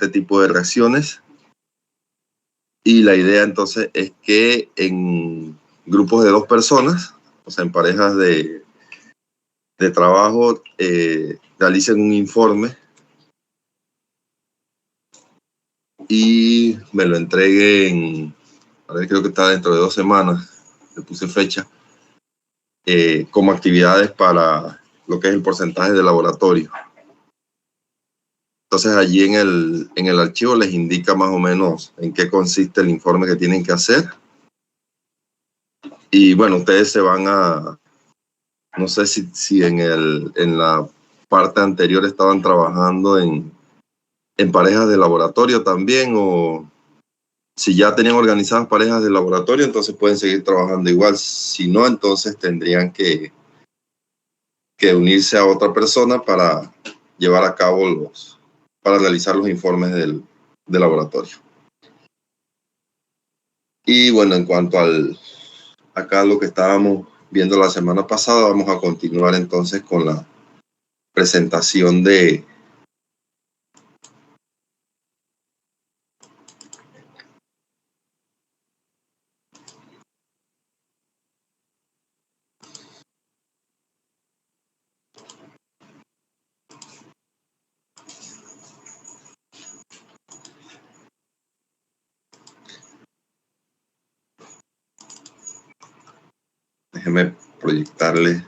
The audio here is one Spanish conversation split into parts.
este tipo de reacciones. Y la idea entonces es que en grupos de 2 personas, o sea, en parejas de trabajo, realicen un informe y me lo entreguen, a ver, creo que está dentro de 2 semanas, le puse fecha, como actividades para lo que es el porcentaje de laboratorio. Entonces allí en el archivo les indica más o menos en qué consiste el informe que tienen que hacer. Y bueno, ustedes se van a, no sé si en la parte anterior estaban trabajando en parejas de laboratorio también, o si ya tenían organizadas parejas de laboratorio, entonces pueden seguir trabajando igual. Si no, entonces tendrían que unirse a otra persona para llevar a cabo para realizar los informes del laboratorio. Y bueno, en cuanto acá lo que estábamos viendo la semana pasada, vamos a continuar entonces con la presentación de déjeme proyectarle.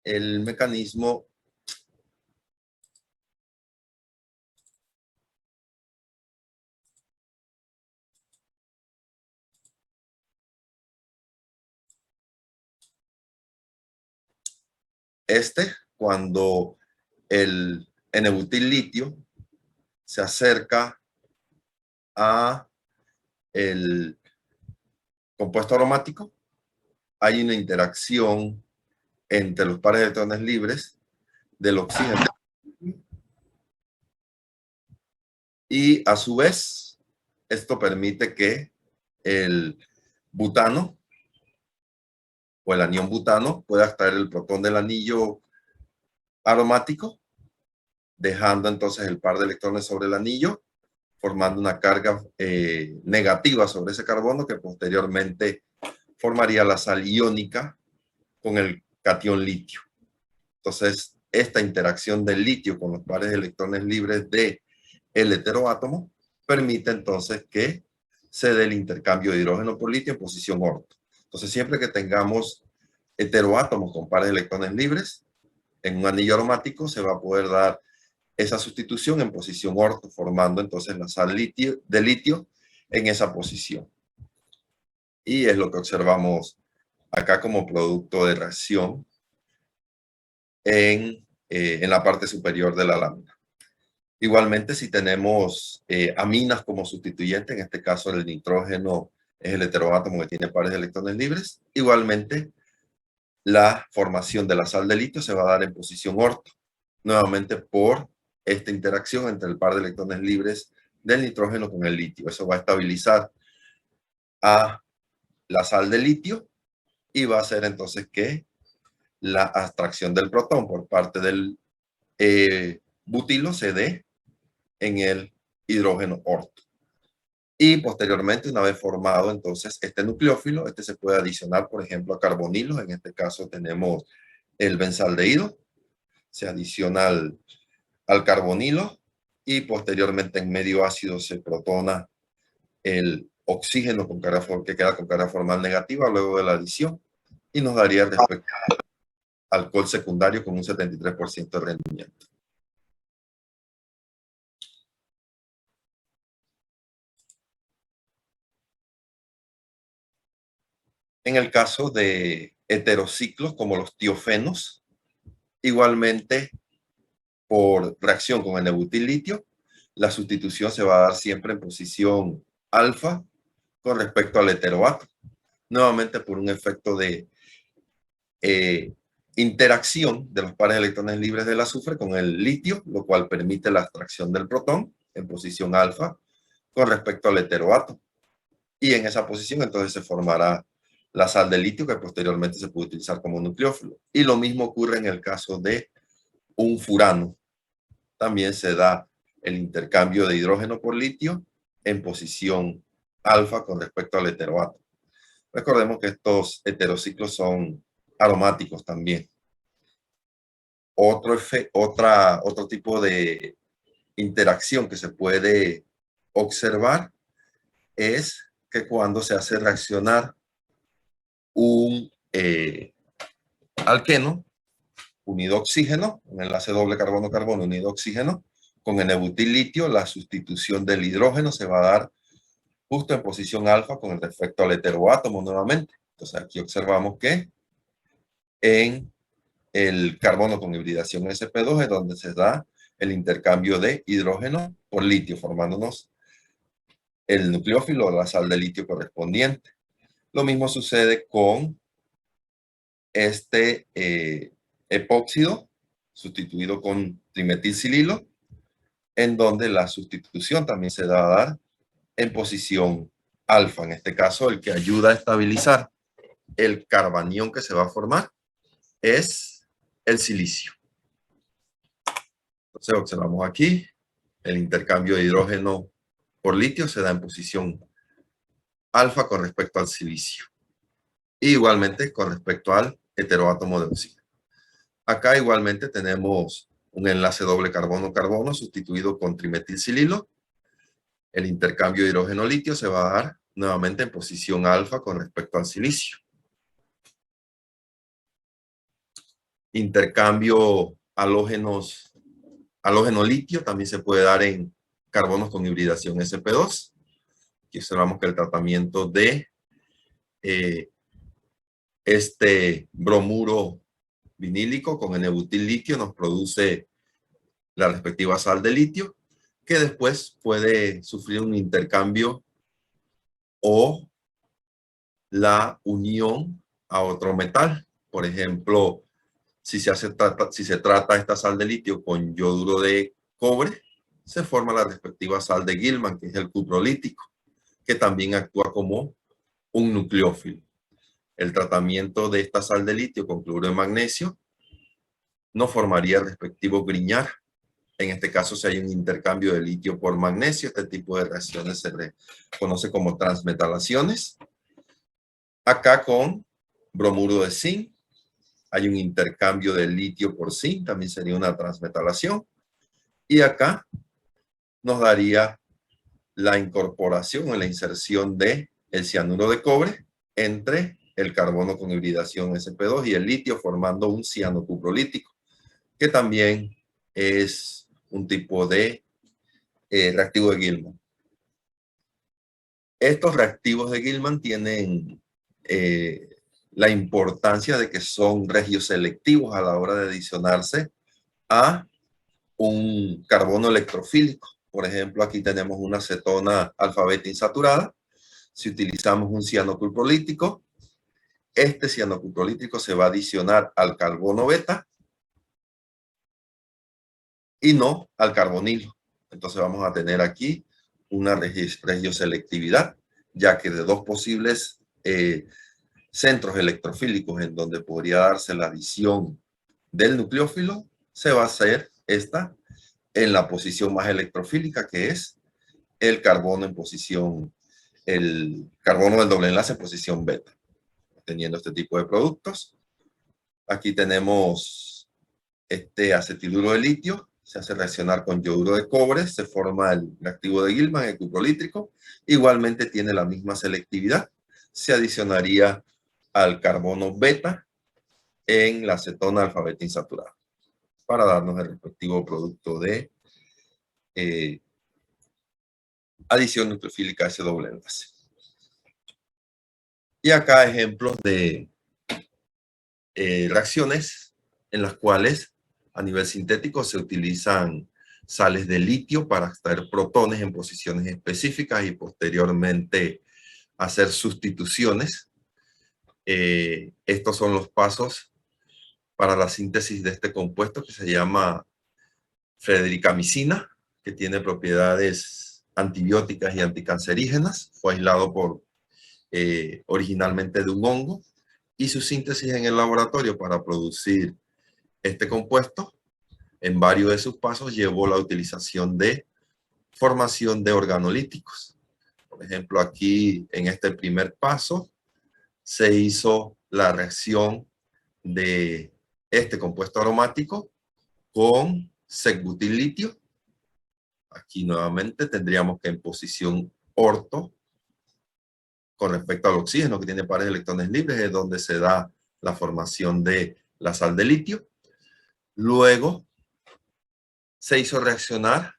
El mecanismo cuando el N-butil litio se acerca a el compuesto aromático, hay una interacción entre los pares de electrones libres del oxígeno y a su vez esto permite que el butano o el anión butano pueda extraer el protón del anillo aromático, dejando entonces el par de electrones sobre el anillo, formando una carga negativa sobre ese carbono que posteriormente formaría la sal iónica con el catión litio. Entonces, esta interacción del litio con los pares de electrones libres del heteroátomo permite entonces que se dé el intercambio de hidrógeno por litio en posición orto. Entonces, siempre que tengamos heteroátomos con pares de electrones libres en un anillo aromático, se va a poder dar esa sustitución en posición orto, formando entonces la sal de litio en esa posición. Y es lo que observamos acá como producto de reacción en la parte superior de la lámina. Igualmente, si tenemos aminas como sustituyente, en este caso el nitrógeno es el heteroátomo que tiene pares de electrones libres, igualmente la formación de la sal de litio se va a dar en posición orto, nuevamente por esta interacción entre el par de electrones libres del nitrógeno con el litio. Eso va a estabilizar a la sal de litio y va a hacer entonces que la abstracción del protón por parte del butilo se dé en el hidrógeno orto. Y posteriormente, una vez formado entonces este nucleófilo, este se puede adicionar, por ejemplo, a carbonilos. En este caso tenemos el benzaldehído, se adiciona al carbonilo y posteriormente en medio ácido se protona el oxígeno con carga, que queda con carga formal negativa luego de la adición y nos daría el respectivo alcohol secundario con un 73% de rendimiento. En el caso de heterociclos como los tiofenos, igualmente por reacción con el nebutil-litio, la sustitución se va a dar siempre en posición alfa con respecto al heteroátomo, nuevamente por un efecto de interacción de los pares de electrones libres del azufre con el litio, lo cual permite la abstracción del protón en posición alfa con respecto al heteroátomo. Y en esa posición entonces se formará la sal de litio que posteriormente se puede utilizar como nucleófilo. Y lo mismo ocurre en el caso de un furano. También se da el intercambio de hidrógeno por litio en posición alfa con respecto al heteroátomo. Recordemos que estos heterociclos son aromáticos también. Otro tipo de interacción que se puede observar es que cuando se hace reaccionar un alqueno unido a oxígeno, un enlace doble carbono-carbono unido a oxígeno, con el nebutil-litio, la sustitución del hidrógeno se va a dar justo en posición alfa con respecto al heteroátomo nuevamente. Entonces aquí observamos que en el carbono con hibridación sp2 es donde se da el intercambio de hidrógeno por litio, formándonos el nucleófilo o la sal de litio correspondiente. Lo mismo sucede con este epóxido, sustituido con trimetilsililo, en donde la sustitución también se da a dar en posición alfa. En este caso, el que ayuda a estabilizar el carbanión que se va a formar es el silicio. Entonces observamos aquí, el intercambio de hidrógeno por litio se da en posición alfa con respecto al silicio. Y igualmente con respecto al heteroátomo de oxígeno. Acá igualmente tenemos un enlace doble carbono-carbono sustituido con trimetilsililo. El intercambio de hidrógeno-litio se va a dar nuevamente en posición alfa con respecto al silicio. Intercambio halógeno-litio también se puede dar en carbonos con hibridación sp2. Aquí observamos que el tratamiento de este bromuro vinílico con N-butil-litio nos produce la respectiva sal de litio, que después puede sufrir un intercambio o la unión a otro metal. Por ejemplo, si se trata esta sal de litio con yoduro de cobre, se forma la respectiva sal de Gilman, que es el cuprolítico, que también actúa como un nucleófilo. El tratamiento de esta sal de litio con cloruro de magnesio no formaría el respectivo Grignard. En este caso, si hay un intercambio de litio por magnesio, este tipo de reacciones se le conoce como transmetalaciones. Acá con bromuro de zinc, hay un intercambio de litio por zinc, también sería una transmetalación. Y acá nos daría la incorporación o la inserción de el cianuro de cobre entre el carbono con hibridación sp2 y el litio, formando un cianocuprolítico, que también es un tipo de reactivo de Gilman. Estos reactivos de Gilman tienen la importancia de que son regioselectivos a la hora de adicionarse a un carbono electrofílico. Por ejemplo, aquí tenemos una cetona alfa-beta insaturada. Si utilizamos un cianocuprolítico, este cianocuprolítico se va a adicionar al carbono beta y no al carbonilo. Entonces vamos a tener aquí una regioselectividad, ya que de dos posibles centros electrofílicos en donde podría darse la adición del nucleófilo, se va a hacer esta en la posición más electrofílica, que es el carbono en posición, el carbono del doble enlace en posición beta, teniendo este tipo de productos. Aquí tenemos este acetiluro de litio, se hace reaccionar con yoduro de cobre, se forma el reactivo de Gilman, el cuprolítrico, igualmente tiene la misma selectividad, se adicionaría al carbono beta en la cetona alfa-beta insaturada, para darnos el respectivo producto de adición nucleofílica a ese doble enlace. Y acá ejemplos de reacciones en las cuales a nivel sintético se utilizan sales de litio para extraer protones en posiciones específicas y posteriormente hacer sustituciones. Estos son los pasos para la síntesis de este compuesto que se llama fredericamicina, que tiene propiedades antibióticas y anticancerígenas. Fue aislado originalmente de un hongo, y su síntesis en el laboratorio para producir este compuesto en varios de sus pasos llevó la utilización de formación de organolíticos. Por ejemplo, aquí en este primer paso se hizo la reacción de este compuesto aromático con sec-butil-litio. Aquí nuevamente tendríamos que en posición orto, con respecto al oxígeno que tiene pares de electrones libres, es donde se da la formación de la sal de litio. Luego se hizo reaccionar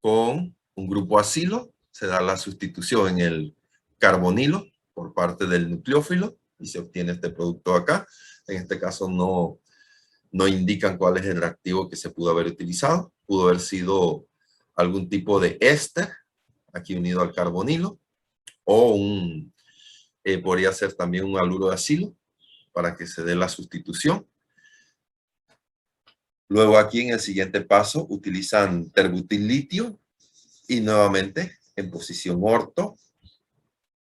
con un grupo acilo, se da la sustitución en el carbonilo por parte del nucleófilo y se obtiene este producto acá. En este caso no indican cuál es el reactivo que se pudo haber utilizado. Pudo haber sido algún tipo de éster, aquí unido al carbonilo, o podría ser también un haluro de acilo para que se dé la sustitución. Luego aquí en el siguiente paso utilizan terbutil litio y nuevamente en posición orto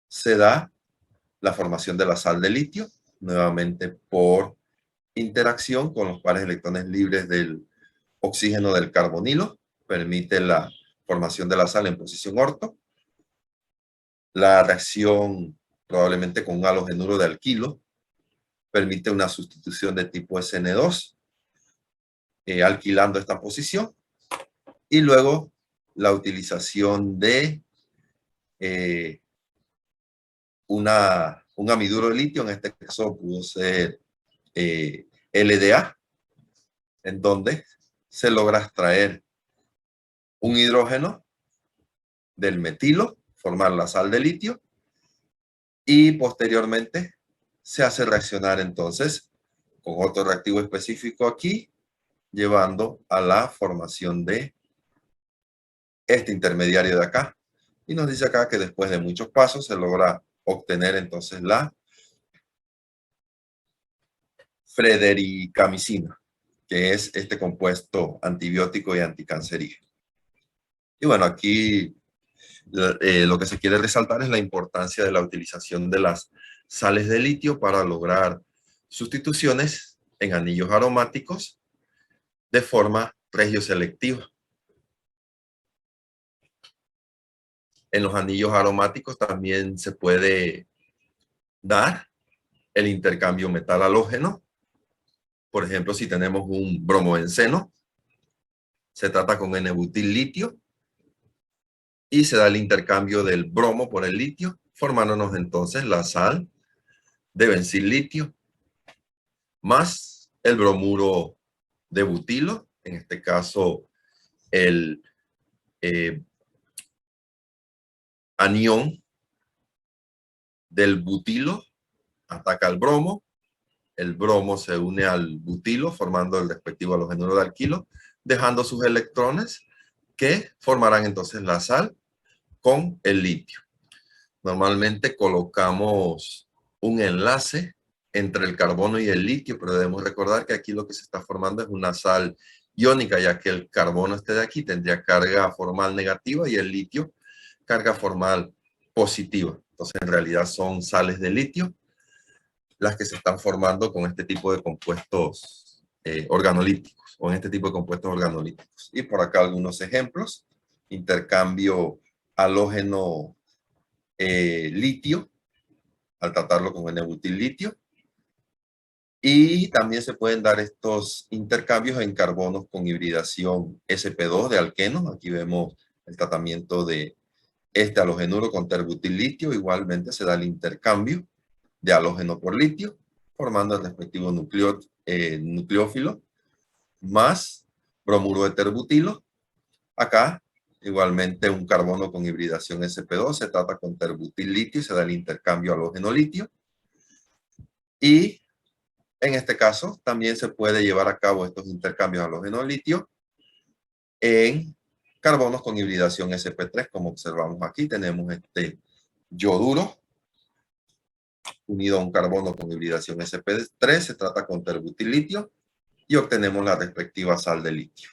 se da la formación de la sal de litio, nuevamente por interacción con los pares de electrones libres del oxígeno del carbonilo, permite la formación de la sal en posición orto. La reacción probablemente con un halogenuro de alquilo permite una sustitución de tipo SN2, alquilando esta posición, y luego la utilización de un amiduro de litio, en este caso pudo ser LDA, en donde se logra extraer un hidrógeno del metilo, formar la sal de litio, y posteriormente se hace reaccionar entonces con otro reactivo específico aquí, llevando a la formación de este intermediario de acá. Y nos dice acá que después de muchos pasos se logra obtener entonces la fredericamicina, que es este compuesto antibiótico y anticancerígeno. Y bueno, aquí lo que se quiere resaltar es la importancia de la utilización de las sales de litio para lograr sustituciones en anillos aromáticos de forma regioselectiva. En los anillos aromáticos también se puede dar el intercambio metal-halógeno. Por ejemplo, si tenemos un bromobenceno, se trata con N-butil litio y se da el intercambio del bromo por el litio, formándonos entonces la sal de bencil litio más el bromuro de butilo, en este caso el anión del butilo ataca al bromo, el bromo se une al butilo formando el respectivo halogénuro de alquilo, dejando sus electrones que formarán entonces la sal con el litio. Normalmente colocamos un enlace entre el carbono y el litio, pero debemos recordar que aquí lo que se está formando es una sal iónica, ya que el carbono de aquí tendría carga formal negativa y el litio carga formal positiva. Entonces, en realidad son sales de litio las que se están formando con este tipo de compuestos organolíticos, o en este tipo de compuestos organolíticos. Y por acá algunos ejemplos: intercambio halógeno litio, al tratarlo con N-butil litio. Y también se pueden dar estos intercambios en carbonos con hibridación sp2 de alquenos. Aquí vemos el tratamiento de este halogénuro con terbutil litio. Igualmente se da el intercambio de halógeno por litio, formando el respectivo nucleófilo, más bromuro de terbutilo. Acá, igualmente, un carbono con hibridación sp2 se trata con terbutil litio y se da el intercambio halógeno litio. Y en este caso, también se puede llevar a cabo estos intercambios halógeno litio en carbonos con hibridación sp3, como observamos aquí. Tenemos este yoduro unido a un carbono con hibridación sp3, se trata con terbutil litio y obtenemos la respectiva sal de litio.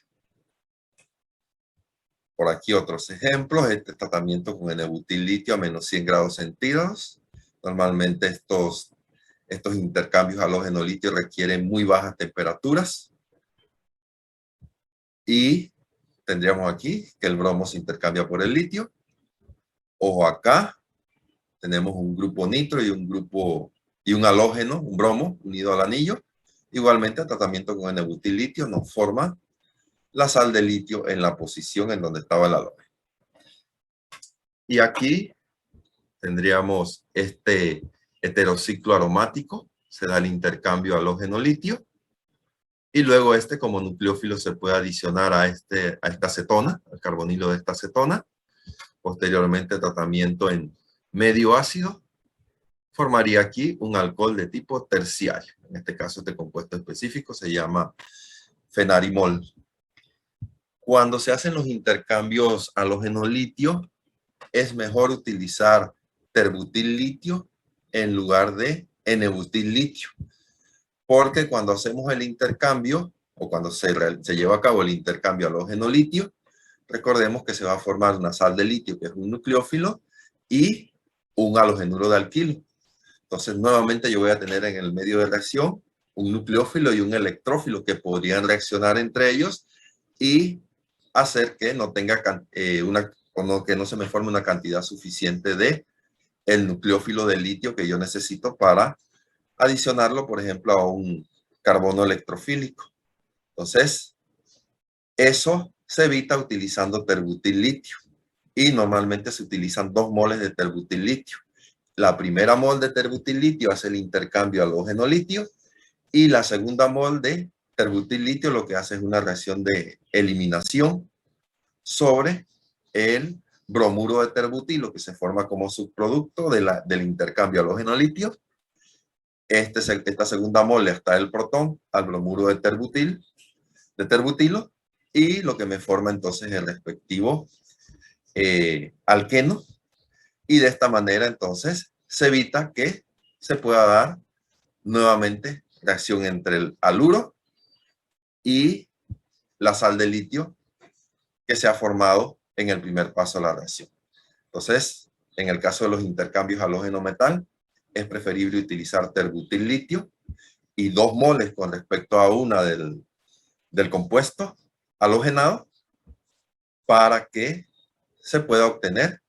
Por aquí otros ejemplos: este tratamiento con N-butil litio a menos 100 grados centígrados. Normalmente estos intercambios halógeno litio requieren muy bajas temperaturas. Y tendríamos aquí que el bromo se intercambia por el litio. Ojo acá, tenemos un grupo nitro y un halógeno, un bromo unido al anillo. Igualmente, el tratamiento con N-butil litio nos forma la sal de litio en la posición en donde estaba el halógeno. Y aquí tendríamos este heterociclo aromático, se da el intercambio halógeno-litio, y luego como nucleófilo se puede adicionar a esta acetona, al carbonilo de esta acetona. Posteriormente, tratamiento en medio ácido formaría aquí un alcohol de tipo terciario. En este caso, este compuesto específico se llama fenarimol. Cuando se hacen los intercambios halógeno-litio, es mejor utilizar terbutil litio en lugar de N-butil litio, porque cuando hacemos el intercambio, o cuando se lleva a cabo el intercambio halógeno-litio, recordemos que se va a formar una sal de litio, que es un nucleófilo, y un halogenuro de alquilo. Entonces, nuevamente yo voy a tener en el medio de reacción un nucleófilo y un electrófilo que podrían reaccionar entre ellos y hacer que no tenga que no se me forme una cantidad suficiente de el nucleófilo de litio que yo necesito para adicionarlo, por ejemplo, a un carbono electrofílico. Entonces, eso se evita utilizando terbutil litio. Y normalmente se utilizan 2 moles de terbutil litio. La primera mol de terbutil litio hace el intercambio halógeno litio, y la segunda mol de terbutil litio lo que hace es una reacción de eliminación sobre el bromuro de terbutilo, que se forma como subproducto del intercambio halógeno litio. Esta segunda mole está el protón al bromuro de terbutilo, y lo que me forma entonces el respectivo alqueno. Y de esta manera entonces se evita que se pueda dar nuevamente reacción entre el haluro y la sal de litio que se ha formado en el primer paso de la reacción. Entonces, en el caso de los intercambios halógeno-metal, es preferible utilizar terbutil litio y 2 moles con respecto a una del compuesto halogenado para que se pueda obtener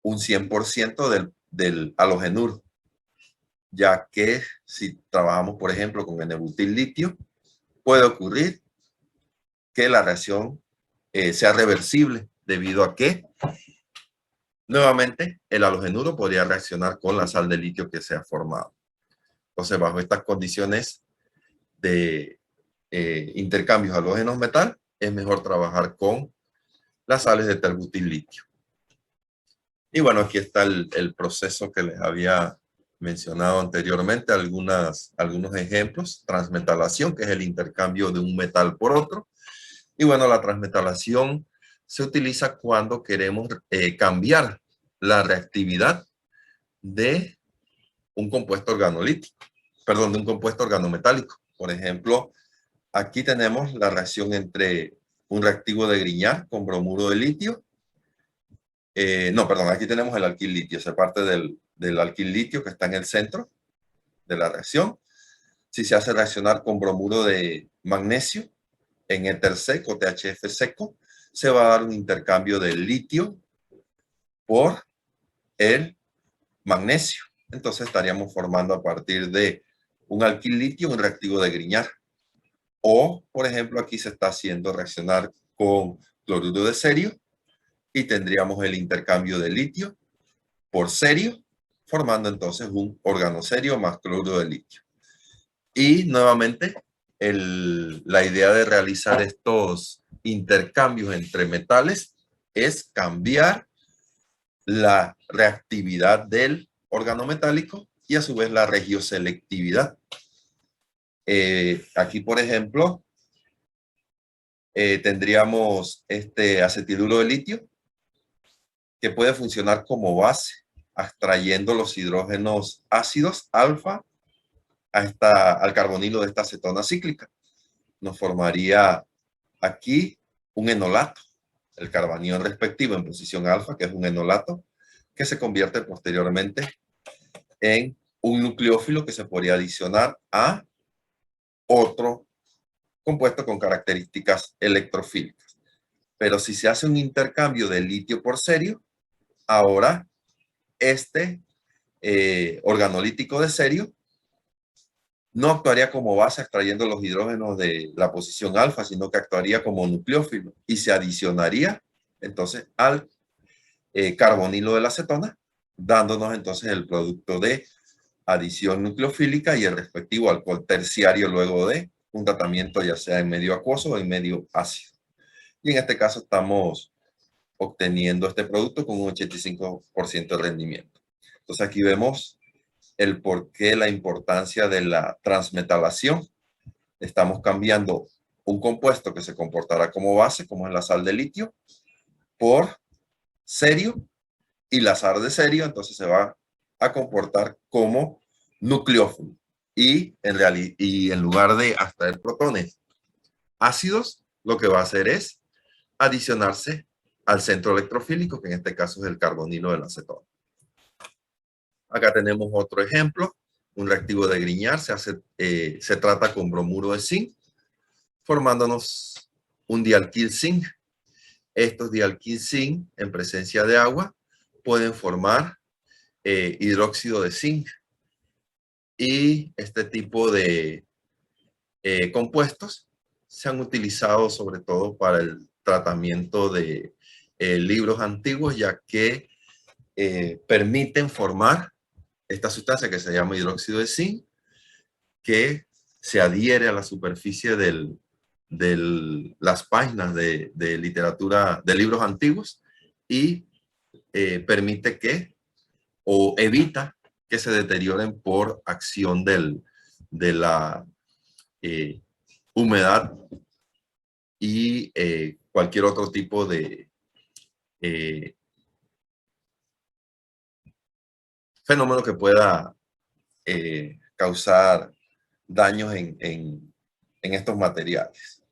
un 100% del halogenuro, ya que si trabajamos, por ejemplo, con N-butil litio, puede ocurrir que la reacción sea reversible, debido a que nuevamente el halogenuro podría reaccionar con la sal de litio que se ha formado. Entonces, bajo estas condiciones de intercambios halógenos metal, es mejor trabajar con las sales de terbutil litio. Y bueno, aquí está el proceso que les había mencionado anteriormente, algunos ejemplos. Transmetalación, que es el intercambio de un metal por otro. Y bueno, la transmetalación se utiliza cuando queremos cambiar la reactividad de un compuesto organolítico, perdón, de un compuesto organometálico. Por ejemplo, aquí tenemos la reacción entre un reactivo de Grignard con bromuro de litio. No, perdón, aquí tenemos el alquil litio, se parte del alquil litio que está en el centro de la reacción. Si se hace reaccionar con bromuro de magnesio en éter seco, THF seco, se va a dar un intercambio de litio por el magnesio. Entonces estaríamos formando a partir de un alquil litio un reactivo de Grignard. O, por ejemplo, aquí se está haciendo reaccionar con cloruro de cerio y tendríamos el intercambio de litio por cerio, formando entonces un organocerio más cloruro de litio. Y nuevamente, la idea de realizar estos intercambios entre metales es cambiar la reactividad del organometálico y a su vez la regioselectividad. Aquí, por ejemplo, tendríamos este acetiluro de litio que puede funcionar como base, extrayendo los hidrógenos ácidos alfa al carbonilo de esta acetona cíclica. Nos formaría aquí un enolato, el carbanión respectivo en posición alfa, que es un enolato, que se convierte posteriormente en un nucleófilo que se podría adicionar a otro compuesto con características electrofílicas. Pero si se hace un intercambio de litio por cerio, ahora este organolítico de cerio no actuaría como base extrayendo los hidrógenos de la posición alfa, sino que actuaría como nucleófilo y se adicionaría entonces al carbonilo de la acetona, dándonos entonces el producto de adición nucleofílica y el respectivo alcohol terciario luego de un tratamiento ya sea en medio acuoso o en medio ácido. Y en este caso estamos obteniendo este producto con un 85% de rendimiento. Entonces aquí vemos el por qué la importancia de la transmetalación. Estamos cambiando un compuesto que se comportará como base, como es la sal de litio, por cerio, y la sal de cerio entonces se va a comportar como nucleófilo. Y en lugar de extraer protones ácidos, lo que va a hacer es adicionarse al centro electrofílico, que en este caso es el carbonilo del acetona. Acá tenemos otro ejemplo, un reactivo de Grignard, se trata con bromuro de zinc, formándonos un dialquil zinc. Estos dialquil zinc, en presencia de agua, pueden formar hidróxido de zinc. Y este tipo de compuestos se han utilizado sobre todo para el tratamiento de libros antiguos, ya que permiten formar esta sustancia que se llama hidróxido de zinc, que se adhiere a la superficie de las páginas de literatura, de libros antiguos, y permite o evita que se deterioren por acción de la humedad y cualquier otro tipo de fenómeno que pueda causar daños en estos materiales.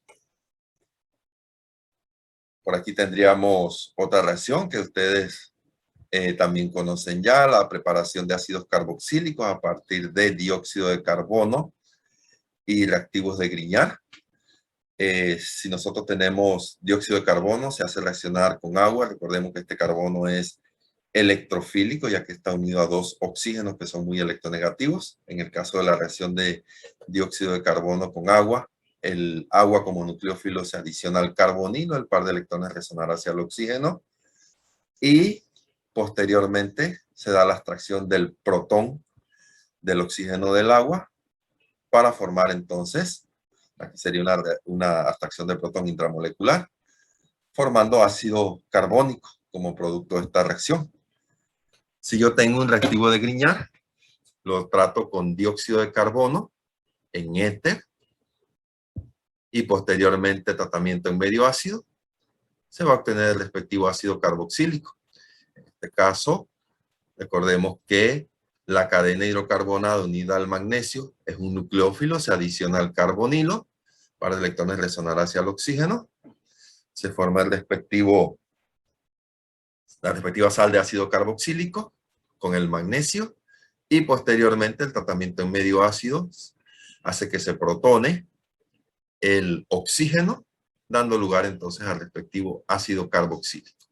Por aquí tendríamos otra reacción que ustedes también conocen ya, la preparación de ácidos carboxílicos a partir de dióxido de carbono y reactivos de Grignard. Si nosotros tenemos dióxido de carbono, se hace reaccionar con agua. Recordemos que este carbono es electrofílico, ya que está unido a dos oxígenos que son muy electronegativos. En el caso de la reacción de dióxido de carbono con agua, el agua como nucleófilo se adiciona al carbonilo, el par de electrones resonará hacia el oxígeno y posteriormente se da la extracción del protón del oxígeno del agua para formar entonces, aquí sería una abstracción de protón intramolecular, formando ácido carbónico como producto de esta reacción. Si yo tengo un reactivo de Grignard, lo trato con dióxido de carbono en éter y posteriormente tratamiento en medio ácido, se va a obtener el respectivo ácido carboxílico. En este caso, recordemos que la cadena hidrocarbonada unida al magnesio es un nucleófilo, se adiciona al carbonilo para electrones resonar hacia el oxígeno, se forma la respectiva sal de ácido carboxílico con el magnesio y posteriormente el tratamiento en medio ácido hace que se protone el oxígeno, dando lugar entonces al respectivo ácido carboxílico.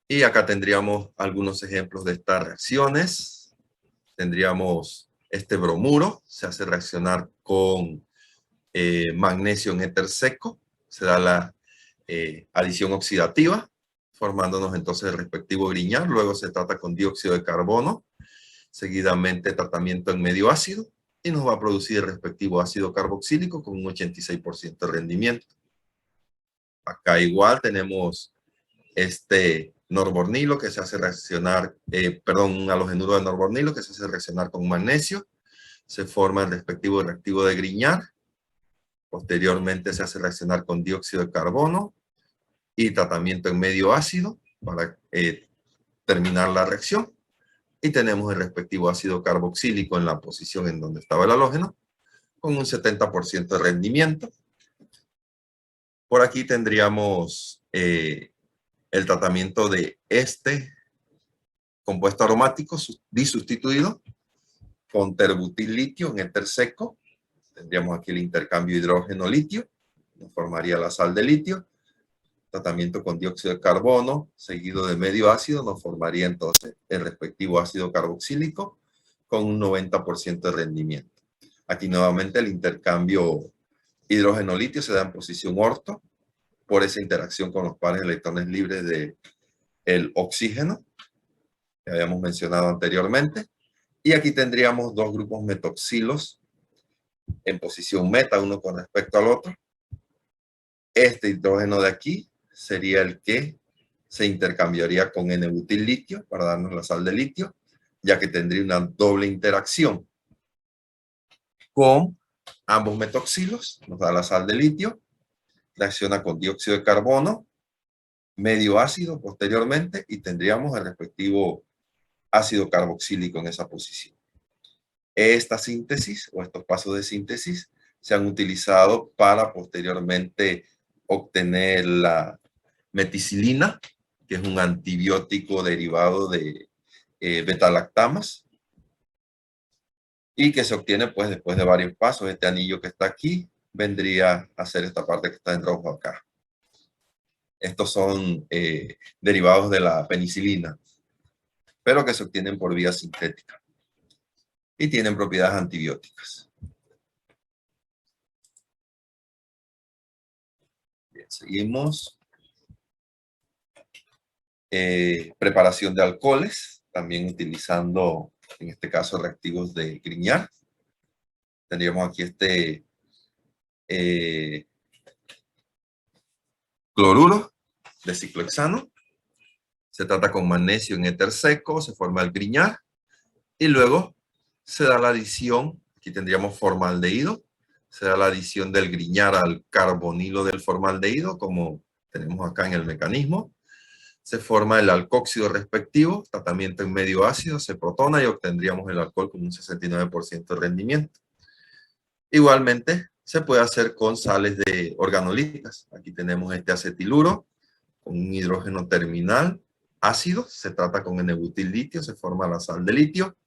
Y acá tendríamos algunos ejemplos de estas reacciones. Tendríamos este bromuro, se hace reaccionar con magnesio en éter seco, se da la adición oxidativa, formándonos entonces el respectivo Grignard. Luego se trata con dióxido de carbono, seguidamente tratamiento en medio ácido, y nos va a producir el respectivo ácido carboxílico con un 86% de rendimiento. Acá igual tenemos este norbornilo que se hace reaccionar, un halogenuro de norbornilo que se hace reaccionar con magnesio, se forma el respectivo reactivo de Grignard, posteriormente se hace reaccionar con dióxido de carbono y tratamiento en medio ácido para terminar la reacción, y tenemos el respectivo ácido carboxílico en la posición en donde estaba el halógeno, con un 70% de rendimiento. Por aquí tendríamos el tratamiento de este compuesto aromático disustituido con terbutil litio en éter seco. Tendríamos aquí el intercambio hidrógeno-litio, nos formaría la sal de litio. Tratamiento con dióxido de carbono, seguido de medio ácido, nos formaría entonces el respectivo ácido carboxílico con un 90% de rendimiento. Aquí nuevamente el intercambio hidrógeno-litio se da en posición orto por esa interacción con los pares de electrones libres del oxígeno que habíamos mencionado anteriormente. Y aquí tendríamos dos grupos metoxilos en posición meta, uno con respecto al otro. Este hidrógeno de aquí sería el que se intercambiaría con N-butil litio para darnos la sal de litio, ya que tendría una doble interacción con ambos metoxilos, nos da la sal de litio, reacciona con dióxido de carbono, medio ácido posteriormente, y tendríamos el respectivo ácido carboxílico en esa posición. Esta síntesis o estos pasos de síntesis se han utilizado para posteriormente obtener la meticilina, que es un antibiótico derivado de betalactamas, y que se obtiene pues después de varios pasos. Este anillo que está aquí vendría a ser esta parte que está en rojo acá. Estos son derivados de la penicilina, pero que se obtienen por vía sintética y tienen propiedades antibióticas. Bien, seguimos. Preparación de alcoholes, también utilizando, en este caso, reactivos de Grignard. Tendríamos aquí este cloruro de ciclohexano. Se trata con magnesio en éter seco, se forma el Grignard y luego se da la adición, aquí tendríamos formaldehído, se da la adición del Grignard al carbonilo del formaldehído, como tenemos acá en el mecanismo. Se forma el alcóxido respectivo, tratamiento en medio ácido, se protona y obtendríamos el alcohol con un 69% de rendimiento. Igualmente, se puede hacer con sales de organolíticas. Aquí tenemos este acetiluro con un hidrógeno terminal ácido, se trata con N-butil litio, se forma la sal de litio.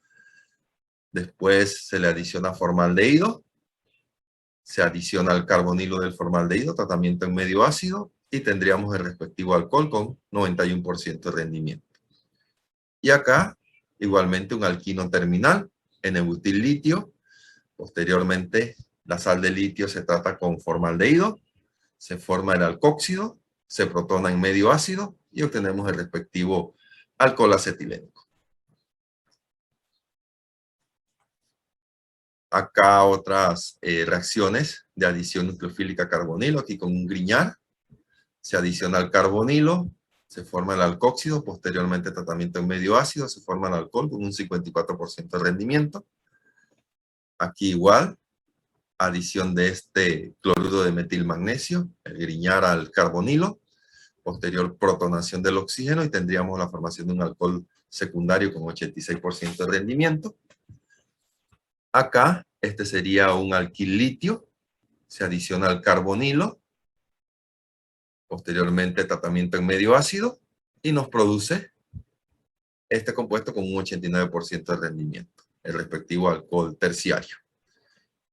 Después se le adiciona formaldehído, se adiciona el carbonilo del formaldehído, tratamiento en medio ácido, y tendríamos el respectivo alcohol con 91% de rendimiento. Y acá, igualmente, un alquino terminal, N-butil litio. Posteriormente, la sal de litio se trata con formaldehído, se forma el alcóxido, se protona en medio ácido y obtenemos el respectivo alcohol acetilénico. Acá otras reacciones de adición nucleofílica carbonilo, aquí con un Grignard. Se adiciona el carbonilo, se forma el alcóxido, posteriormente tratamiento en medio ácido, se forma el alcohol con un 54% de rendimiento. Aquí igual, adición de este cloruro de metilmagnesio, el griñar al carbonilo, posterior protonación del oxígeno y tendríamos la formación de un alcohol secundario con 86% de rendimiento. Acá, este sería un alquil litio, se adiciona al carbonilo, posteriormente tratamiento en medio ácido y nos produce este compuesto con un 89% de rendimiento, el respectivo alcohol terciario.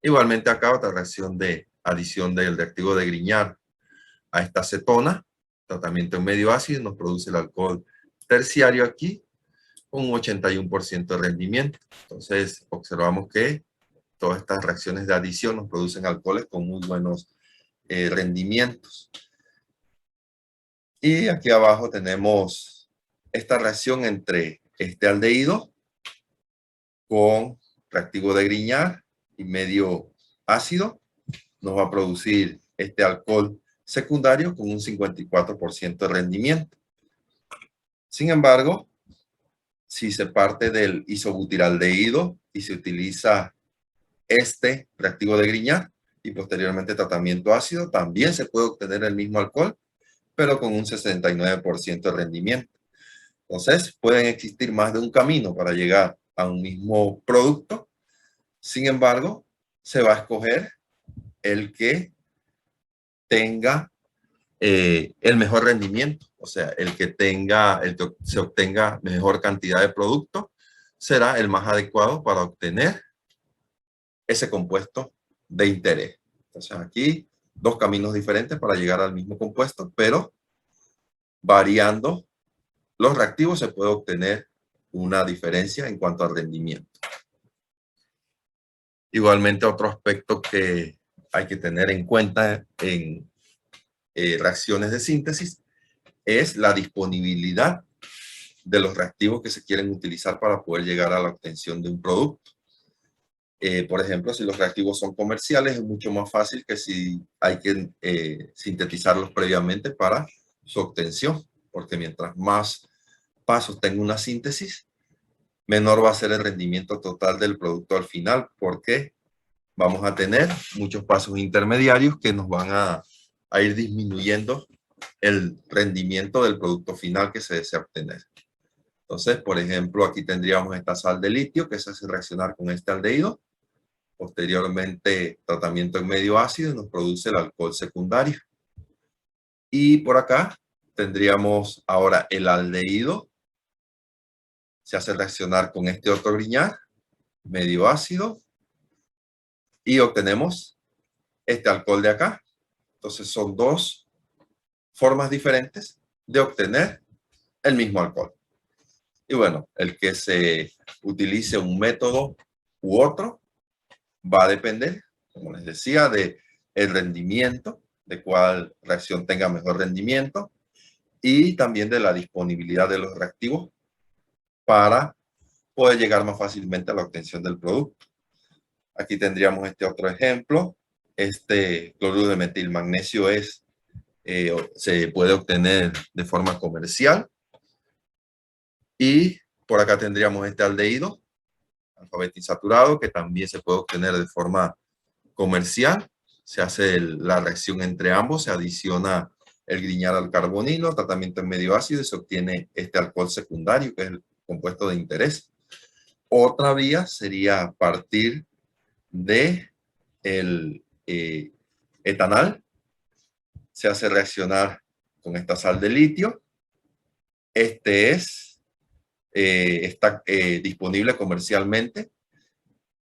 Igualmente acá otra reacción de adición del reactivo de Grignard a esta acetona, tratamiento en medio ácido, nos produce el alcohol terciario aquí con un 81% de rendimiento. Entonces observamos que todas estas reacciones de adición nos producen alcoholes con muy buenos rendimientos. Y aquí abajo tenemos esta reacción entre este aldehído con reactivo de Grignard y medio ácido. Nos va a producir este alcohol secundario con un 54% de rendimiento. Sin embargo, si se parte del isobutiraldehído y se utiliza este reactivo de Grignard y posteriormente tratamiento ácido, también se puede obtener el mismo alcohol, pero con un 69% de rendimiento. Entonces, pueden existir más de un camino para llegar a un mismo producto. Sin embargo, se va a escoger el que tenga el mejor rendimiento, o sea, el que se obtenga mejor cantidad de producto, será el más adecuado para obtener ese compuesto de interés. Entonces aquí, dos caminos diferentes para llegar al mismo compuesto, pero variando los reactivos se puede obtener una diferencia en cuanto al rendimiento. Igualmente, otro aspecto que hay que tener en cuenta en reacciones de síntesis es la disponibilidad de los reactivos que se quieren utilizar para poder llegar a la obtención de un producto. Por ejemplo, si los reactivos son comerciales, es mucho más fácil que si hay que sintetizarlos previamente para su obtención, porque mientras más pasos tenga una síntesis, menor va a ser el rendimiento total del producto al final, porque vamos a tener muchos pasos intermediarios que nos van a ir disminuyendo el rendimiento del producto final que se desea obtener. Entonces, por ejemplo, aquí tendríamos esta sal de litio que se hace reaccionar con este aldehído. Posteriormente, tratamiento en medio ácido nos produce el alcohol secundario. Y por acá tendríamos ahora el aldehído. Se hace reaccionar con este otro Grignard, medio ácido. Y obtenemos este alcohol de acá. Entonces son dos formas diferentes de obtener el mismo alcohol. Y bueno, el que se utilice un método u otro va a depender, como les decía, de el rendimiento, de cuál reacción tenga mejor rendimiento y también de la disponibilidad de los reactivos para poder llegar más fácilmente a la obtención del producto. Aquí tendríamos este otro ejemplo. Este cloruro de metilmagnesio se puede obtener de forma comercial. Y por acá tendríamos este aldehído, alfa-betinsaturado, que también se puede obtener de forma comercial. Se hace la reacción entre ambos, se adiciona el Grignard al carbonilo, tratamiento en medio ácido y se obtiene este alcohol secundario, que es el compuesto de interés. Otra vía sería partir de el etanol, se hace reaccionar con esta sal de litio. Este está disponible comercialmente,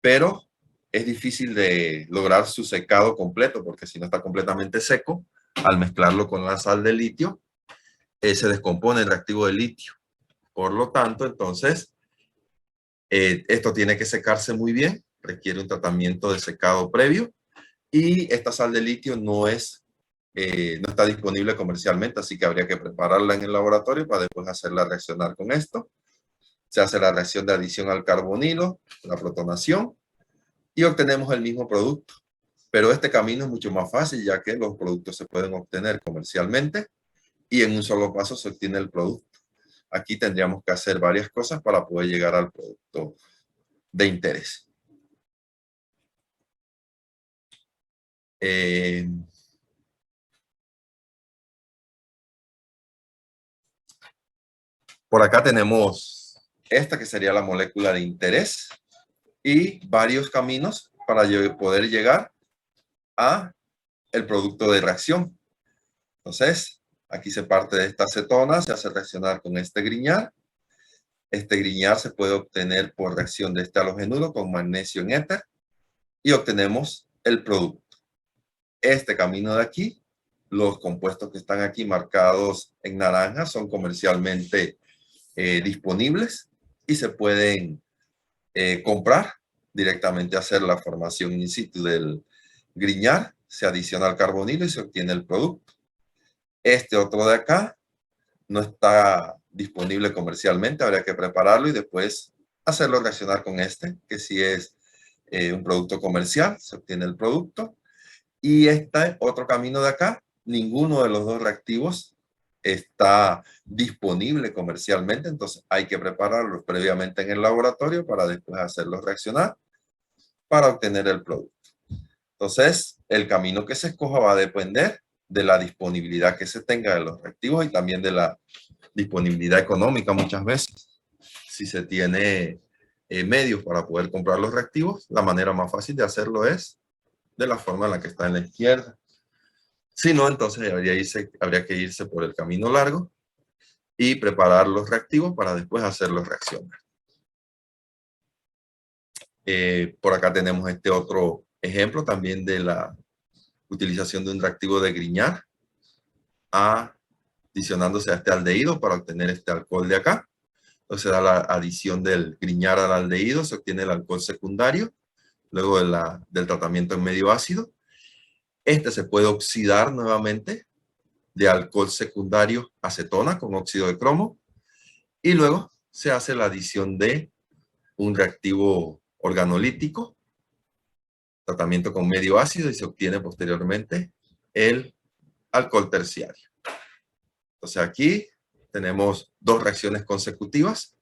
pero es difícil de lograr su secado completo, porque si no está completamente seco, al mezclarlo con la sal de litio, se descompone el reactivo de litio. Por lo tanto, entonces, esto tiene que secarse muy bien, requiere un tratamiento de secado previo, y esta sal de litio no está disponible comercialmente, así que habría que prepararla en el laboratorio para después hacerla reaccionar con esto. Se hace la reacción de adición al carbonilo, la protonación, y obtenemos el mismo producto. Pero este camino es mucho más fácil, ya que los productos se pueden obtener comercialmente y en un solo paso se obtiene el producto. Aquí tendríamos que hacer varias cosas para poder llegar al producto de interés. Por acá tenemos esta que sería la molécula de interés y varios caminos para poder llegar a el producto de reacción. Entonces, aquí se parte de esta acetona, se hace reaccionar con este griñar. Este griñar se puede obtener por reacción de este halogenuro con magnesio en éter y obtenemos el producto. Este camino de aquí, los compuestos que están aquí marcados en naranja son comercialmente disponibles y se pueden comprar directamente, hacer la formación in situ del griñar, se adiciona al carbonilo y se obtiene el producto. Este otro de acá no está disponible comercialmente, habría que prepararlo y después hacerlo reaccionar con este, que sí es un producto comercial, se obtiene el producto. Y este otro camino de acá, ninguno de los dos reactivos está disponible comercialmente, entonces hay que prepararlos previamente en el laboratorio para después hacerlos reaccionar para obtener el producto. Entonces, el camino que se escoja va a depender de la disponibilidad que se tenga de los reactivos y también de la disponibilidad económica muchas veces. Si se tiene medios para poder comprar los reactivos, la manera más fácil de hacerlo es de la forma en la que está en la izquierda. Si no, entonces habría que irse por el camino largo y preparar los reactivos para después hacerlos reaccionar. Por acá tenemos este otro ejemplo también de la utilización de un reactivo de Grignard adicionándose a este aldehído para obtener este alcohol de acá. Entonces da la adición del Grignard al aldehído, se obtiene el alcohol secundario, luego del tratamiento en medio ácido. Este se puede oxidar nuevamente de alcohol secundario acetona con óxido de cromo y luego se hace la adición de un reactivo organolítico, tratamiento con medio ácido y se obtiene posteriormente el alcohol terciario. Entonces aquí tenemos dos reacciones consecutivas,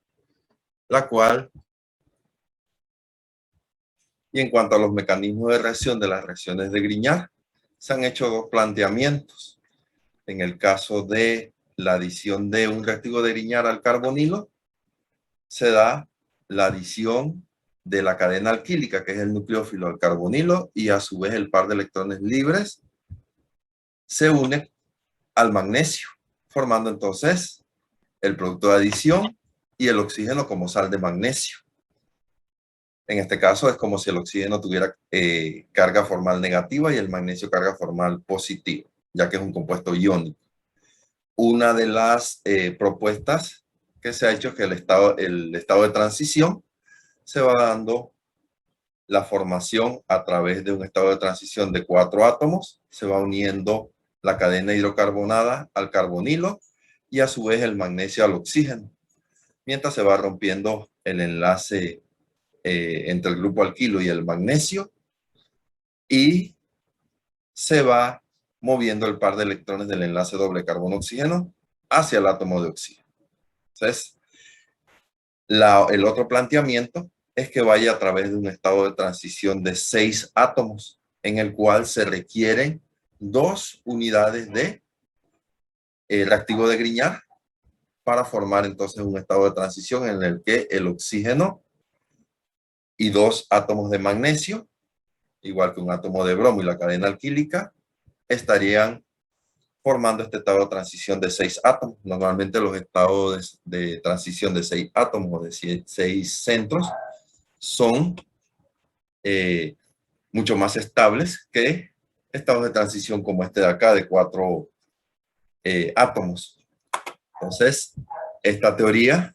la cual, y en cuanto a los mecanismos de reacción de las reacciones de Grignard, se han hecho dos planteamientos. En el caso de la adición de un reactivo de Grignard al carbonilo, se da la adición de la cadena alquílica, que es el nucleófilo al carbonilo, y a su vez el par de electrones libres se une al magnesio, formando entonces el producto de adición y el oxígeno como sal de magnesio. En este caso es como si el oxígeno tuviera carga formal negativa y el magnesio carga formal positiva, ya que es un compuesto iónico. Una de las propuestas que se ha hecho es que el estado de transición se va dando la formación a través de un estado de transición de 4 átomos, se va uniendo la cadena hidrocarbonada al carbonilo y a su vez el magnesio al oxígeno, mientras se va rompiendo el enlace entre el grupo alquilo y el magnesio y se va moviendo el par de electrones del enlace doble carbono-oxígeno hacia el átomo de oxígeno. Entonces, el otro planteamiento es que vaya a través de un estado de transición de 6 átomos, en el cual se requieren 2 unidades de reactivo de Grignard para formar entonces un estado de transición en el que el oxígeno y 2 átomos de magnesio, igual que un átomo de bromo y la cadena alquílica, estarían formando este estado de transición de 6 átomos. Normalmente los estados de transición de 6 átomos o de 6 centros son mucho más estables que estados de transición como este de acá de 4 átomos. Entonces, esta teoría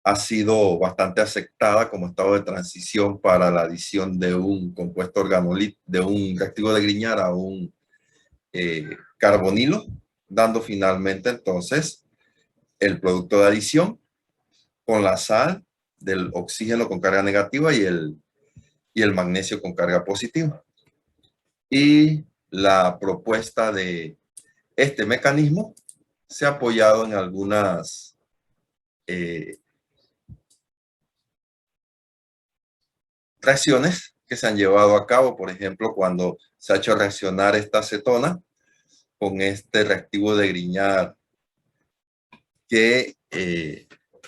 ha sido bastante aceptada como estado de transición para la adición de un compuesto organolítico, de un reactivo de Grignard a un carbonilo, dando finalmente entonces el producto de adición con la sal del oxígeno con carga negativa y el magnesio con carga positiva. Y la propuesta de este mecanismo se ha apoyado en algunas reacciones que se han llevado a cabo. Por ejemplo, cuando se ha hecho reaccionar esta acetona con este reactivo de Grignard que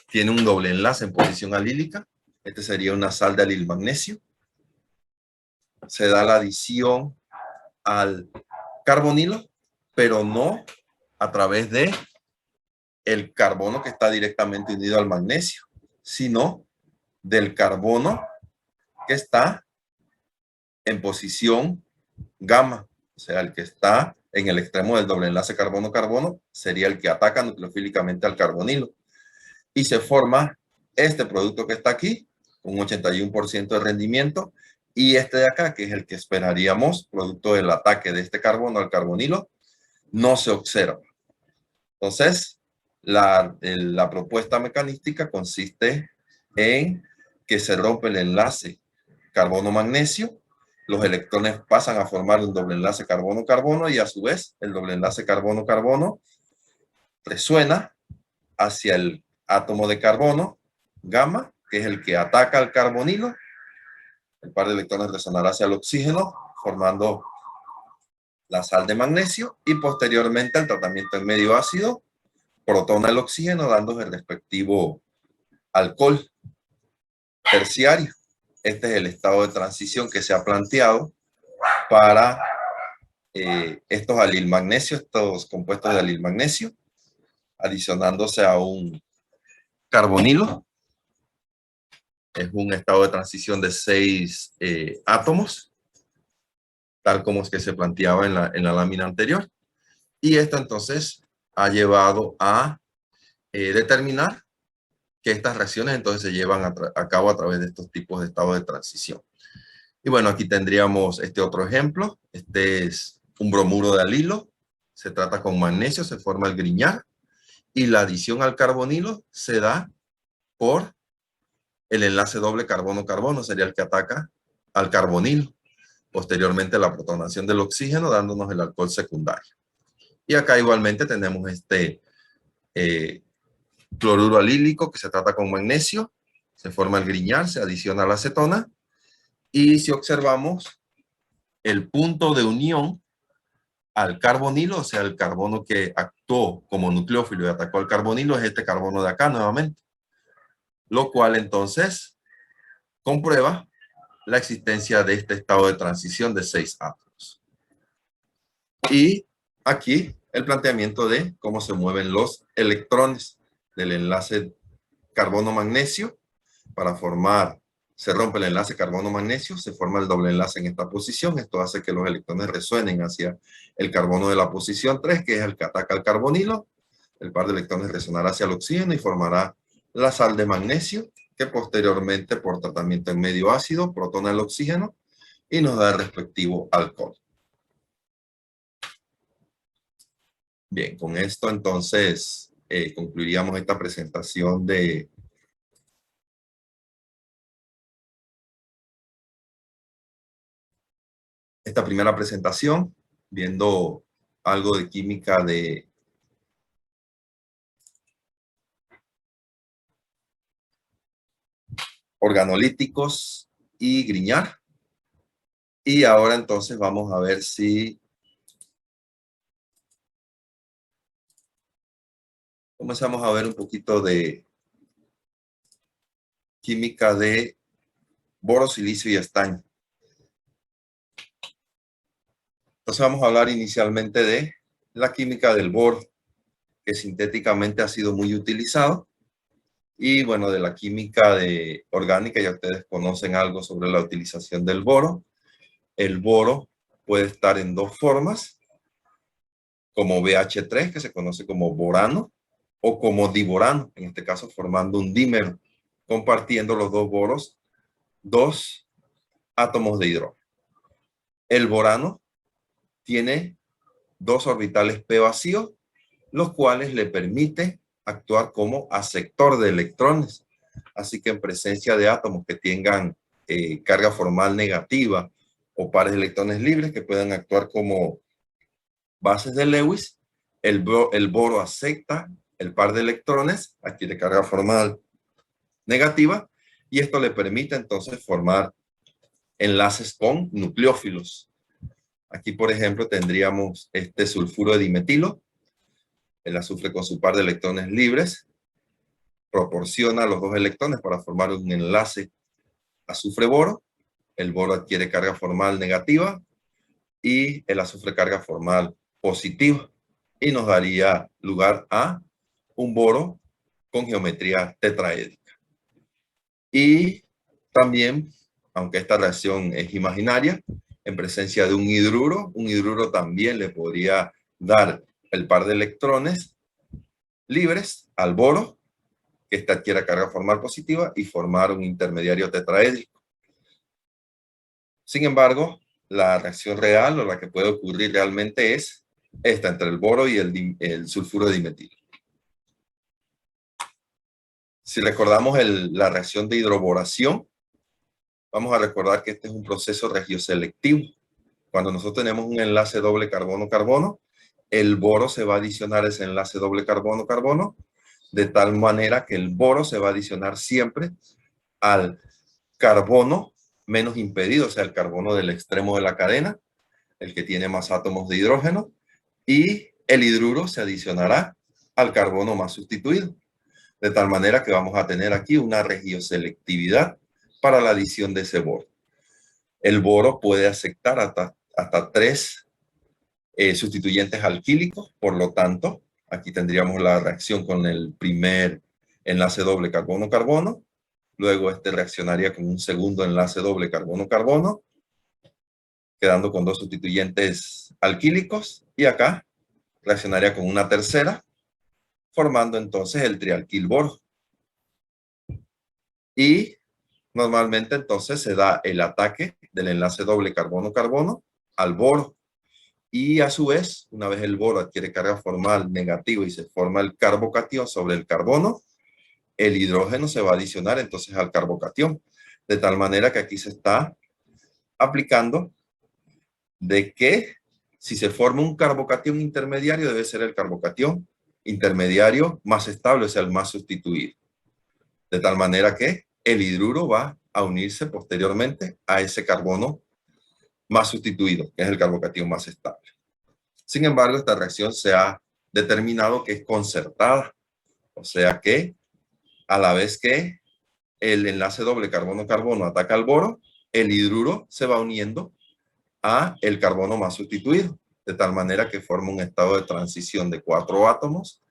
tiene un doble enlace en posición alílica. Este sería una sal de alil magnesio. Se da la adición al carbonilo, pero no a través de el carbono que está directamente unido al magnesio, sino del carbono que está en posición gamma, o sea, el que está en el extremo del doble enlace carbono-carbono sería el que ataca nucleofílicamente al carbonilo. Y se forma este producto que está aquí, con un 81% de rendimiento, y este de acá, que es el que esperaríamos, producto del ataque de este carbono al carbonilo, no se observa. Entonces, la propuesta mecanística consiste en que se rompe el enlace carbono-magnesio, los electrones pasan a formar un doble enlace carbono-carbono y a su vez el doble enlace carbono-carbono resuena hacia el átomo de carbono, gamma, que es el que ataca al carbonilo. El par de electrones resonará hacia el oxígeno, formando la sal de magnesio, y posteriormente al tratamiento en medio ácido, protona el oxígeno, dando el respectivo alcohol terciario. Este es el estado de transición que se ha planteado para estos alil magnesio, estos compuestos de alil magnesio, adicionándose a un carbonilo. Es un estado de transición de 6 átomos, tal como es que se planteaba en la lámina anterior. Y esto entonces ha llevado a determinar que estas reacciones entonces se llevan a cabo a través de estos tipos de estados de transición. Y bueno, aquí tendríamos este otro ejemplo. Este es un bromuro de alilo. Se trata con magnesio, se forma el Grignard. Y la adición al carbonilo se da por el enlace doble carbono-carbono, sería el que ataca al carbonilo. Posteriormente la protonación del oxígeno, dándonos el alcohol secundario. Y acá igualmente tenemos este cloruro alílico que se trata con magnesio. Se forma el Grignard, se adiciona la acetona. Y si observamos el punto de unión al carbonilo, o sea, el carbono que actuó como nucleófilo y atacó al carbonilo, es este carbono de acá nuevamente. Lo cual entonces comprueba la existencia de este estado de transición de 6 átomos. Y aquí el planteamiento de cómo se mueven los electrones del enlace carbono-magnesio para formar, se rompe el enlace carbono-magnesio, se forma el doble enlace en esta posición. Esto hace que los electrones resuenen hacia el carbono de la posición 3, que es el que ataca al carbonilo. El par de electrones resonará hacia el oxígeno y formará la sal de magnesio, que posteriormente, por tratamiento en medio ácido, protona el oxígeno y nos da el respectivo alcohol. Bien, con esto entonces concluiríamos esta presentación de esta primera presentación, viendo algo de química de organolíticos y Grignard. Y ahora entonces vamos a ver si comenzamos a ver un poquito de química de boro, silicio y estaño. Entonces vamos a hablar inicialmente de la química del boro, que sintéticamente ha sido muy utilizado. Y bueno, de la química orgánica, ya ustedes conocen algo sobre la utilización del boro. El boro puede estar en dos formas, como BH3, que se conoce como borano, o como diborano, en este caso formando un dímero, compartiendo los dos boros dos átomos de hidrógeno. El borano tiene dos orbitales p vacíos, los cuales le permiten actuar como aceptor de electrones. Así que en presencia de átomos que tengan carga formal negativa o pares de electrones libres que puedan actuar como bases de Lewis, el boro acepta el par de electrones, adquiere carga formal negativa, y esto le permite entonces formar enlaces con nucleófilos. Aquí, por ejemplo, tendríamos este sulfuro de dimetilo, el azufre con su par de electrones libres, proporciona los dos electrones para formar un enlace azufre-boro, el boro adquiere carga formal negativa y el azufre carga formal positiva, y nos daría lugar a un boro con geometría tetraédrica. Y también, aunque esta reacción es imaginaria, en presencia de un hidruro también le podría dar el par de electrones libres al boro, que éste adquiera carga formal positiva y formar un intermediario tetraédrico. Sin embargo, la reacción real o la que puede ocurrir realmente es esta entre el boro y el sulfuro de dimetilo. Si recordamos la reacción de hidroboración, vamos a recordar que este es un proceso regioselectivo. Cuando nosotros tenemos un enlace doble carbono-carbono, el boro se va a adicionar ese enlace doble carbono-carbono, de tal manera que el boro se va a adicionar siempre al carbono menos impedido, o sea, el carbono del extremo de la cadena, el que tiene más átomos de hidrógeno, y el hidruro se adicionará al carbono más sustituido. De tal manera que vamos a tener aquí una regioselectividad para la adición de ese boro. El boro puede aceptar hasta 3 sustituyentes alquílicos, por lo tanto, aquí tendríamos la reacción con el primer enlace doble carbono-carbono, luego este reaccionaría con un segundo enlace doble carbono-carbono, quedando con 2 sustituyentes alquílicos, y acá reaccionaría con una tercera, formando entonces el trialquil boro. Y normalmente entonces se da el ataque del enlace doble carbono-carbono al boro. Y a su vez, una vez el boro adquiere carga formal negativa y se forma el carbocatión sobre el carbono, el hidrógeno se va a adicionar entonces al carbocatión. De tal manera que aquí se está aplicando de que si se forma un carbocatión intermediario, debe ser el carbocatión intermediario más estable, o sea, el más sustituido. De tal manera que el hidruro va a unirse posteriormente a ese carbono más sustituido, que es el carbocatión más estable. Sin embargo, esta reacción se ha determinado que es concertada, o sea que a la vez que el enlace doble carbono-carbono ataca al boro, el hidruro se va uniendo a el carbono más sustituido, de tal manera que forma un estado de transición de 4 átomos,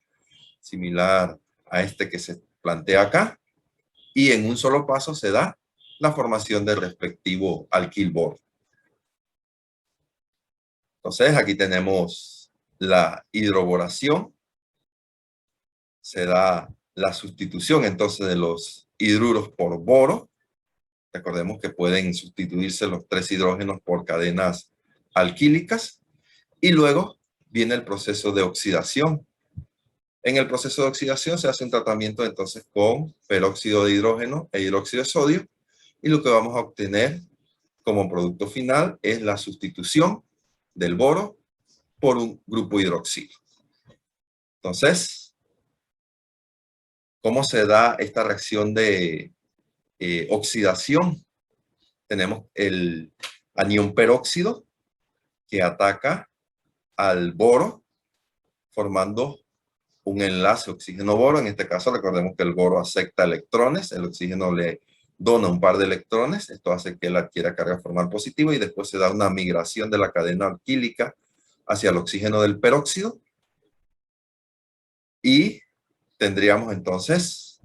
similar a este que se plantea acá, y en un solo paso se da la formación del respectivo alquil boro. Entonces, aquí tenemos la hidroboración, se da la sustitución entonces de los hidruros por boro. Recordemos que pueden sustituirse los 3 hidrógenos por cadenas alquílicas, y luego viene el proceso de oxidación. En el proceso de oxidación se hace un tratamiento entonces con peróxido de hidrógeno e hidróxido de sodio, y lo que vamos a obtener como producto final es la sustitución del boro por un grupo hidroxilo. Entonces, ¿cómo se da esta reacción de oxidación? Tenemos el anión peróxido que ataca al boro formando un enlace oxígeno-boro. En este caso, recordemos que el boro acepta electrones, el oxígeno le dona un par de electrones, esto hace que él adquiera carga formal positiva, y después se da una migración de la cadena alquílica hacia el oxígeno del peróxido, y tendríamos entonces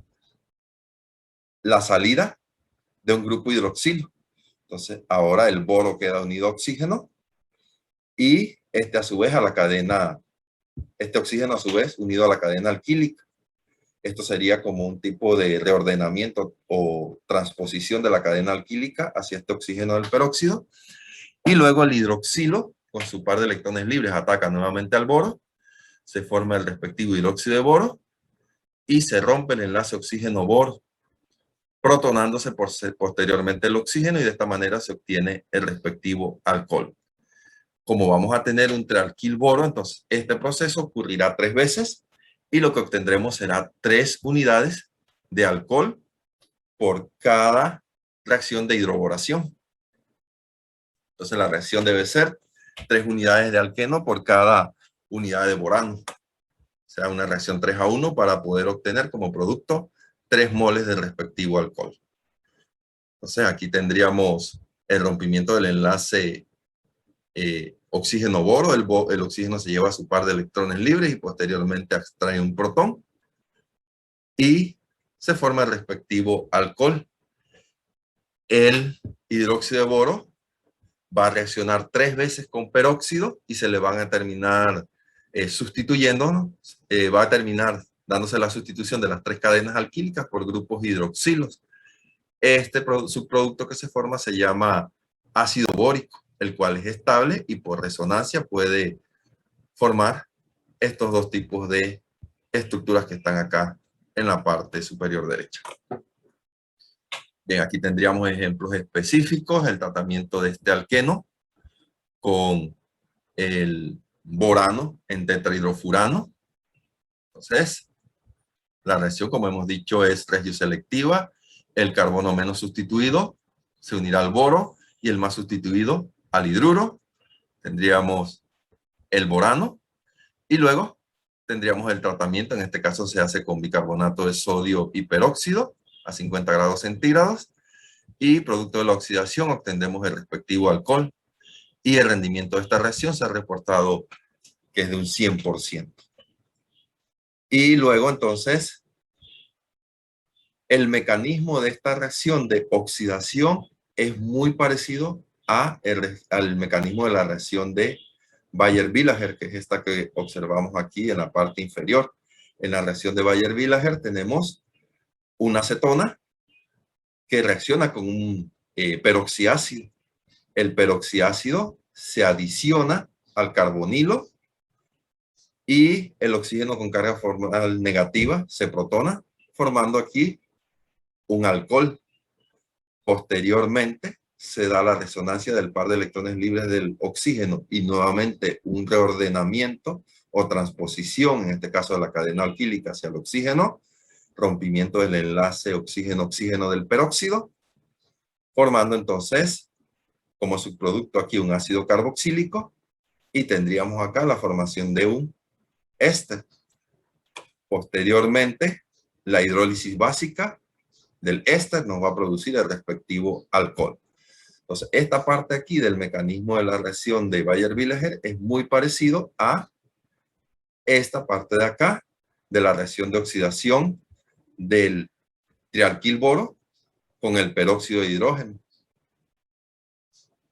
la salida de un grupo hidroxilo. Entonces, ahora el boro queda unido a oxígeno, y este a su vez a la cadena, este oxígeno a su vez unido a la cadena alquílica. Esto sería como un tipo de reordenamiento o transposición de la cadena alquílica hacia este oxígeno del peróxido. Y luego el hidroxilo, con su par de electrones libres, ataca nuevamente al boro, se forma el respectivo hidróxido de boro y se rompe el enlace oxígeno-boro, protonándose posteriormente el oxígeno, y de esta manera se obtiene el respectivo alcohol. Como vamos a tener un trialquil-boro, entonces este proceso ocurrirá 3 veces y lo que obtendremos será 3 unidades de alcohol por cada reacción de hidroboración. Entonces la reacción debe ser 3 unidades de alqueno por cada unidad de borano. O sea, una reacción 3-1 para poder obtener como producto 3 moles del respectivo alcohol. Entonces aquí tendríamos el rompimiento del enlace oxígeno-boro. El oxígeno se lleva a su par de electrones libres y posteriormente extrae un protón y se forma el respectivo alcohol. El hidróxido de boro va a reaccionar 3 veces con peróxido y se le van a terminar sustituyendo, ¿no? Va a terminar dándose la sustitución de las 3 cadenas alquílicas por grupos hidroxilos. Este subproducto que se forma se llama ácido bórico, el cual es estable y por resonancia puede formar estos 2 tipos de estructuras que están acá en la parte superior derecha. Bien, aquí tendríamos ejemplos específicos, el tratamiento de este alqueno con el borano en tetrahidrofurano. Entonces, la reacción, como hemos dicho, es regioselectiva. El carbono menos sustituido se unirá al boro y el más sustituido al hidruro. Tendríamos el borano y luego tendríamos el tratamiento. En este caso se hace con bicarbonato de sodio y peróxido a 50 grados centígrados y producto de la oxidación obtendremos el respectivo alcohol y el rendimiento de esta reacción se ha reportado que es de un 100%. Y luego entonces el mecanismo de esta reacción de oxidación es muy parecido al mecanismo de la reacción de Baeyer-Villager, que es esta que observamos aquí en la parte inferior. En la reacción de Baeyer-Villager tenemos una acetona que reacciona con un peroxiácido. El peroxiácido se adiciona al carbonilo y el oxígeno con carga formal negativa se protona, formando aquí un alcohol. Posteriormente se da la resonancia del par de electrones libres del oxígeno y nuevamente un reordenamiento o transposición, en este caso de la cadena alquílica hacia el oxígeno, rompimiento del enlace oxígeno-oxígeno del peróxido, formando entonces como subproducto aquí un ácido carboxílico y tendríamos acá la formación de un éster. Posteriormente, la hidrólisis básica del éster nos va a producir el respectivo alcohol. Entonces, esta parte aquí del mecanismo de la reacción de Baeyer-Villager es muy parecido a esta parte de acá de la reacción de oxidación del trialquil-boro con el peróxido de hidrógeno.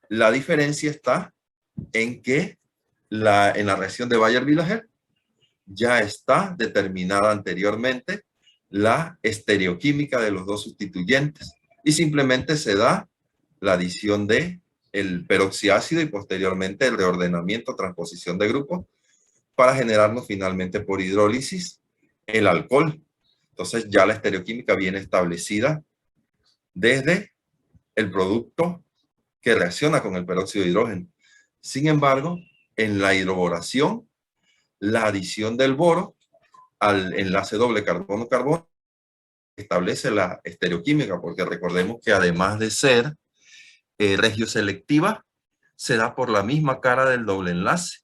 La diferencia está en que en la reacción de Baeyer-Villager ya está determinada anteriormente la estereoquímica de los dos sustituyentes y simplemente se da la adición de el peroxiácido y posteriormente el reordenamiento, transposición de grupos para generarnos finalmente por hidrólisis el alcohol. Entonces ya la estereoquímica viene establecida desde el producto que reacciona con el peróxido de hidrógeno. Sin embargo, en la hidroboración, la adición del boro al enlace doble carbono-carbono establece la estereoquímica, porque recordemos que además de ser regioselectiva, se da por la misma cara del doble enlace.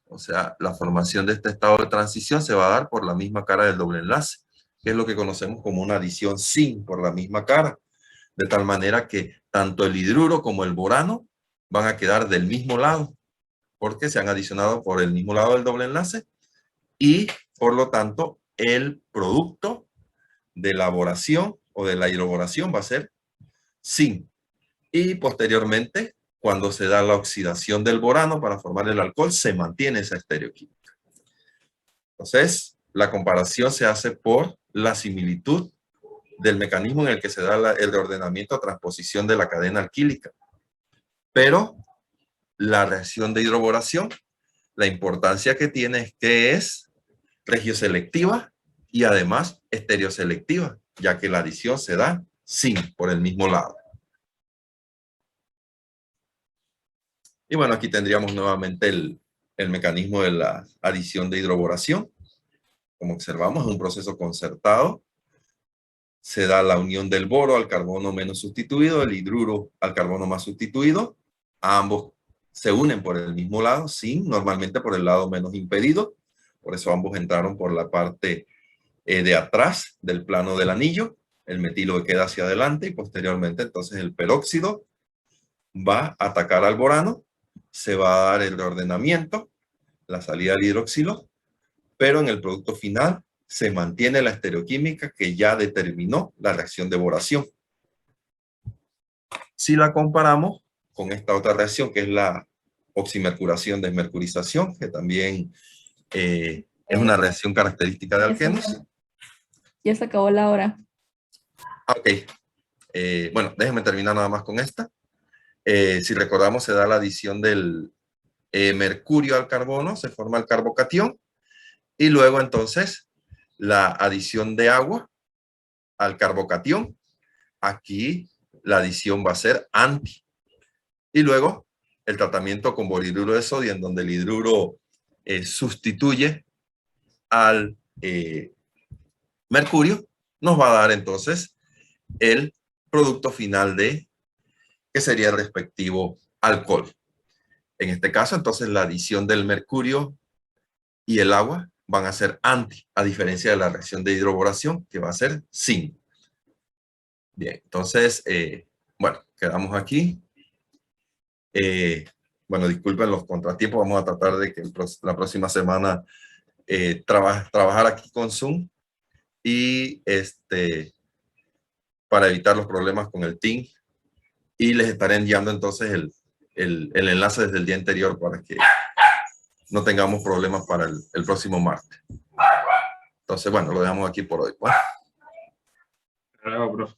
O sea, la formación de este estado de transición se va a dar por la misma cara del doble enlace, que es lo que conocemos como una adición sin por la misma cara. De tal manera que tanto el hidruro como el borano van a quedar del mismo lado, porque se han adicionado por el mismo lado del doble enlace y por lo tanto el producto de elaboración o de la hidroboración va a ser sin. Y posteriormente, cuando se da la oxidación del borano para formar el alcohol, se mantiene esa estereoquímica. Entonces, la comparación se hace por la similitud del mecanismo en el que se da el reordenamiento o transposición de la cadena alquílica. Pero la reacción de hidroboración, la importancia que tiene es que es regioselectiva y además estereoselectiva, ya que la adición se da sin por el mismo lado. Y bueno, aquí tendríamos nuevamente el mecanismo de la adición de hidroboración. Como observamos, es un proceso concertado. Se da la unión del boro al carbono menos sustituido, el hidruro al carbono más sustituido. Ambos se unen por el mismo lado, sí, normalmente por el lado menos impedido. Por eso ambos entraron por la parte de atrás del plano del anillo. El metilo queda hacia adelante y posteriormente entonces el peróxido va a atacar al borano. Se va a dar el reordenamiento, la salida del hidroxilo, pero en el producto final se mantiene la estereoquímica que ya determinó la reacción de boración. Si la comparamos con esta otra reacción, que es la oximercuración-desmercurización, que también es una reacción característica de alquenos. Ya se acabó la hora. Ok. Bueno, déjenme terminar nada más con esta. Si recordamos, se da la adición del mercurio al carbono, se forma el carbocatión, y luego entonces la adición de agua al carbocatión. Aquí la adición va a ser anti. Y luego el tratamiento con borhidruro de sodio, en donde el hidruro sustituye al mercurio, nos va a dar entonces el producto final que sería el respectivo alcohol. En este caso, entonces, la adición del mercurio y el agua van a ser anti, a diferencia de la reacción de hidroboración, que va a ser sin. Bien, entonces, bueno, quedamos aquí. Bueno, disculpen los contratiempos, vamos a tratar de que la próxima semana trabajar aquí con Zoom y para evitar los problemas con el Team, y les estaré enviando entonces el enlace desde el día anterior para que no tengamos problemas para el próximo martes. Entonces, bueno, lo dejamos aquí por hoy. Bueno. Bravo, profe.